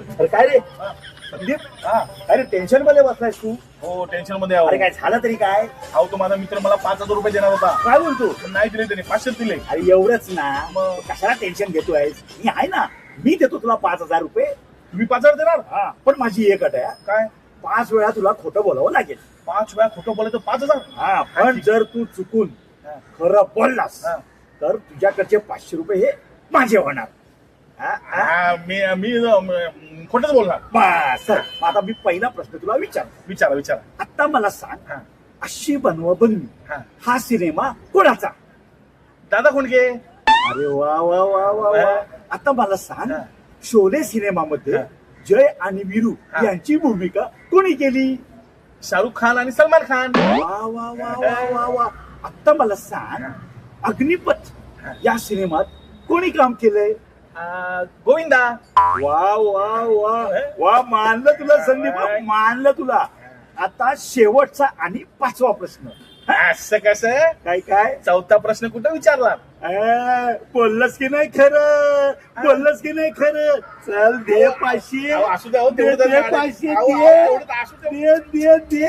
अरे काय रे संदीप, अरे टेन्शन मध्ये बसलायस तू? हो टेन्शन मध्ये आहो. अरे काय झालं तरी काय? अहो तो माझा मित्र मला 5,000 रुपये देणार होता, काय बोलतो? पण नाही दिले त्याने, 500 दिले. अरे एवढंच ना, मग कशाला टेन्शन घेतोयस? मी आहे ना, मी देतो तुला 5,000 रुपये. तुम्ही 5,000 देणार? हा, पण माझी एक अट आहे. काय? 5 वेळा तुला खोटं बोलावं लागेल. 5 वेळा खोटं बोलायचं 5,000? हा, पण जर तू चुकून खरं बोललास हा. तर तुझ्याकडचे 500 रुपये हे माझे होणार. हा, हा. मी खोटंच बोलणार. बस चल, मग आता मी पहिला प्रश्न तुला विचारतो. विचारा. आता मला सांग, हा. अशी बनवा बनवी हा. हा सिनेमा कोणाचा? दादा कोंडके. अरे वा वा वा वा वा. आता मला सांग, हा. शोले सिनेमामध्ये हा. जय आणि वीरू हा. यांची भूमिका कोणी केली? शाहरुख खान आणि सलमान खान. वा वा वा वा वा वा. आता मला सांग, अग्निपथ या सिनेमात कोणी काम केलंय? गोविंदा. वा वा वा वा, मानलं तुला संदीप, मानलं तुला. आता शेवटचा आणि 5वा प्रश्न. असं कसं? काय काय? चौथा प्रश्न कुठं विचारला? बोललंस की नाही खरं? बोललंस की नाही खरं? चल दे 500. अहो, असू द्या, अहो, दे तेवढं तर 500. अहो, दे तेवढं तर असू द्या. दे दे दे.